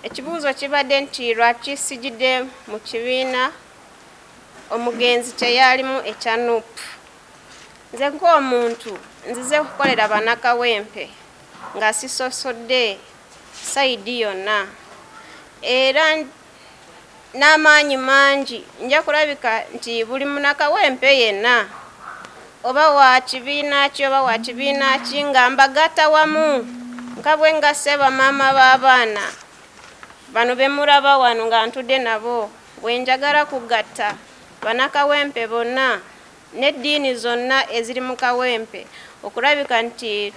Ekibuuzo kibadde nti lwaki sijidde mu kibiina omugenzi kyeyalimu ekya NUP. Nze ng'omuntu nzize kukolera bannakawempe nga sisosodde sayidi yonna era n'amaanyi mangi nja kulabika nti buli munnakawempe yenna oba wa kibiina ki oba wa kibiina ki nga mbagatta wamu nga bwe ngasse bamaama b'abaana bano be mulaba wano nga ntudde nabo bwe njagala kugatta bannakawempe bonna n'eddiini zonna eziri mu kawempe okulabika nti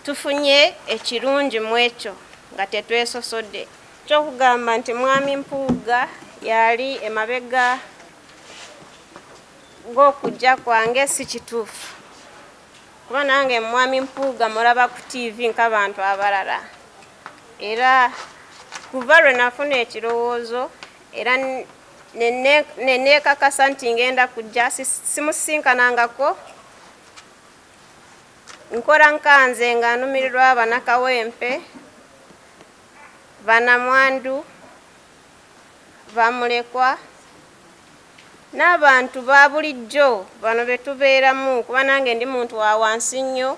tufunye ekirungi mu ekyo nga tetwesosodde. Kyokugamba nti Mwami Mpuuga yali emabega ng'okujja kwange si kituufu kuba nange Mwami Mpuuga mulaba ku TV nk'abantu abalala era kuva lwe nafuna ekirowoozo era neneekakasa nti ngenda kujja simusinkanangako nkola nkanze nga nnumirirwa bannakawempe Bannamwandu Bamulekwa n'abantu ba bulijjo bano be tubeeramu kuba nange ndi muntu wa wansi nnyo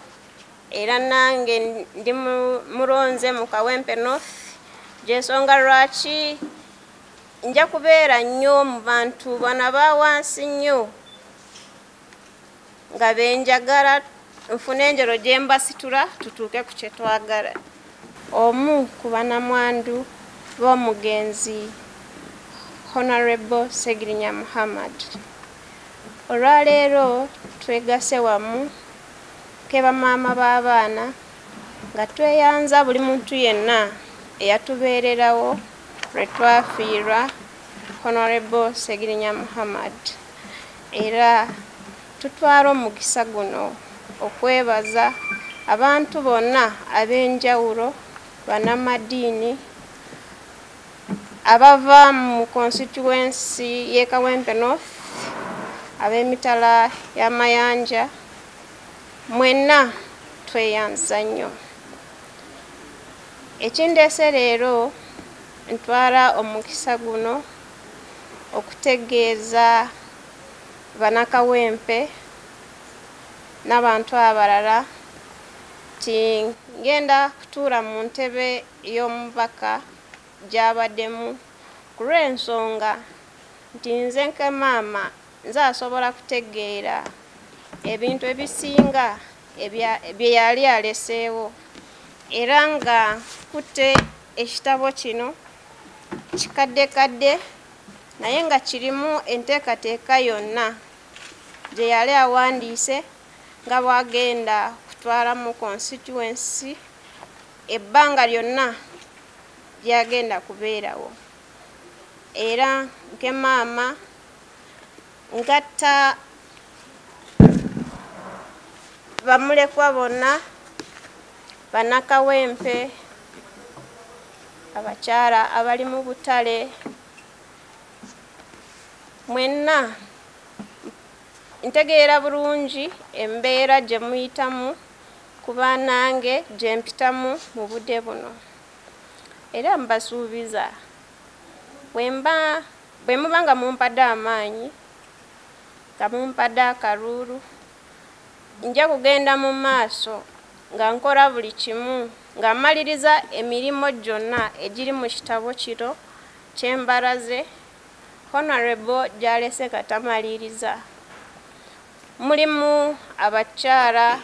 era nange ndi mulonze mu Kawempe North gy'ensonga lwaki nja kubeera nnyo mu bantu bano aba wansi nnyo nga benjagala nfune enjero gye mbasitula tutuuke ku kye twagala. Omu ku bannamwandu b'omugenzi Honorable Segirinya Muhammad. Olwaleero twegase wamu ke bamaama b'abaana nga tweyanza buli muntu yenna eyatubeererawo lwe twafiirwa Honorable Segirinya Muhammad. Era tutwala omukisa guno okwebaza abantu bonna ab'enjawulo bannamadiini abava mu constituency y'e Kawempe North ab'emitala y'amayanja mwenna tweyanza nnyo. Ekindeese leero ntwala omukisa guno okutegeeza bannakawempe n'abantu abalala nti ngenda kutuula mu ntebe y'omubaka gy'abaddemu ku lw'ensonga nti nze nke maama nze asobola kutegeera ebintu ebisinga bye yali aleseewo era nga kutte ekitabo kino kikaddekadde naye nga kirimu enteekateeka yonna gye yali awandiise nga bw'agenda kutwala mu constituency ebbanga lyonna lyagenda kubeerawo. Era nke maama ngatta Bamulekwa bonna bannakawempe abakyala abali mu butale mwenna ntegeera bulungi embeera gye muyitamu kuba nange gye mpitamu mu budde buno era mbasuubiza bwe muba nga mumpadde amaanyi nga mumpadde akaluulu nja kugenda mu maaso nga nkola buli kimu nga mmaliriza emirimu gyonna egiri mu kitabo kino kyembalaze Honorable gy'alese katamaliriza. Mulimu abakyala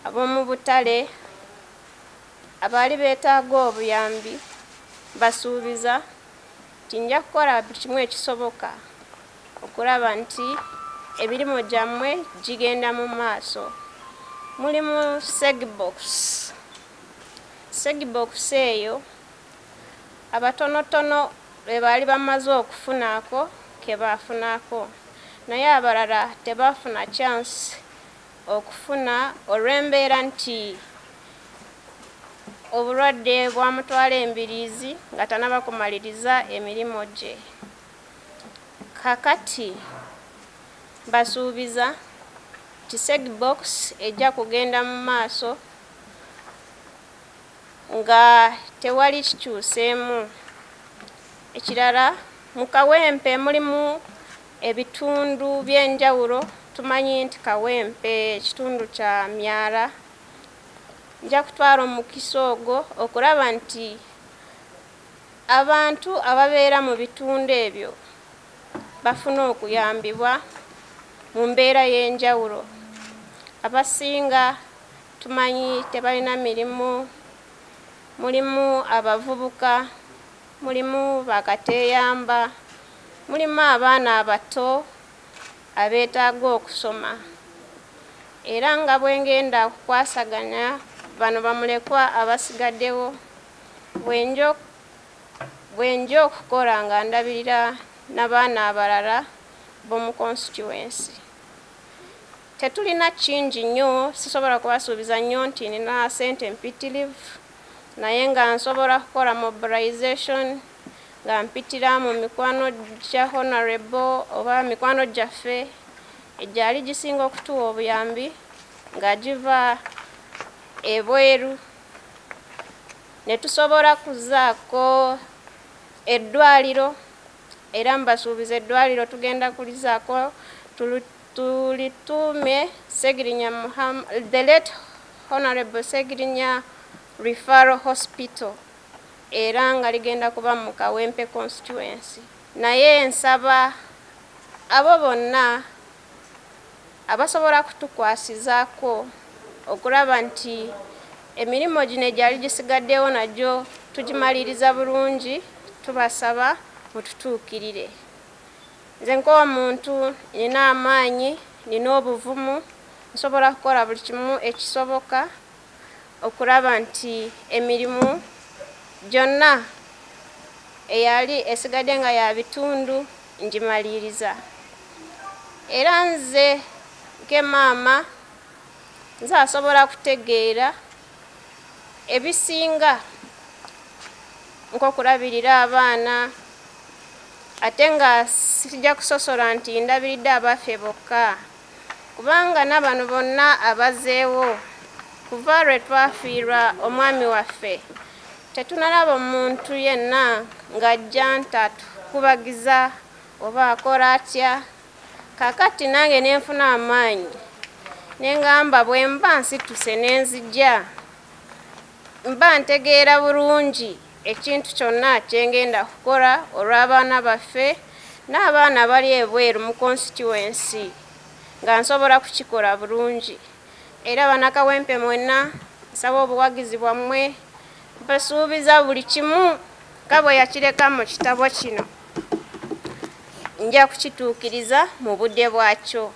ab'omu butale abaali beetaaga obuyambi basuubiza nti nja kukola buli kimu ekisoboka okulaba nti emirimu gyammwe gigenda mu maaso. Mulimu Segbox eyo abatonotono be baali bamaze okufunaako ke baafunaako naye abalala tebaafuna chance okufuna olw'embeera nti obulwadde bwamutwala embiriizi nga tanaba kumaliriza emirimu gye. Kakati basuubiza nti Segbox ejja kugenda mu maaso nga tewali kikyuseemu. Ekirala mu Kawempe mulimu ebitundu by'enjawulo. Tumanyi nti Kawempe ekitundu kya Myala. Nja kutwala omukisa ogwo okulaba nti abantu ababeera mu bitundu ebyo bafuna okuyambibwa mu mbeera y'enjawulo. Abasinga tumanyi tebalina mirimu, mulimu abavubuka, mulimu bakateeyamba, mulimu abaana abato abeetaaga okusoma. Era nga bwe ngenda kukwasaganya bano bamulekwa abasigaddewo, bwenja okukola nga ndabirira n'abaana abalala b'omu constituency. Tetulina kingi nnyo, sisobola kubasuubiza nnyo nti nina ssente mpitirivu, naye nga nsobola kukola mobilization nga mpitira mu mikwano gya honorable oba mikwano gyaffe egyali gisinga okutuwa obuyambi nga giva ebweru. Ne tusobola kuzaako eddwaliro, era mbasuubiza eddwaliro tugenda kulizaako tulituume Segirinya the late Honorable Segirinya Referral Hospital, era nga ligenda kuba mu Kawempe constituency. Naye nsaba abo bonna abasobola kutukwasizaako okulaba nti emirimu gino egyali gisigaddewo nagyo tugimaliriza bulungi, tubasaba mututuukirire. Nze nk'omuntu nina amaanyi, nina obuvumu, nsobola kukola buli kimu ekisoboka okulaba nti emirimu gyonna eyali esigadde nga ya bitundu ngimaliriza. Era nze nk'emaama nze asobola kutegeera ebisinga nk'okulabirira abaana, ate nga sijja kusosola nti ndabiridde abaffe bokka, kubanga n'abano bonna abazeewo kuva lwe twafiirwa omwami waffe tetunalaba omuntu yenna ng'ajja ntatukubagiza oba akola atya. Kaakati nange ne nfuna amaanyi ne ngamba bwe mba nsituse ne nzijja, mba ntegeera bulungi ekintu kyonna kye ngenda kukola olw'abaana baffe n'abaana bali ebweru mu constituency nga nsobola kukikola bulungi. Era Bannakawempe mwenna nsaba obuwagizi bwammwe, mbasuubiza buli kimu nga bwe yakireka mu kitabo kino nja kukituukiriza mu budde bwakyo.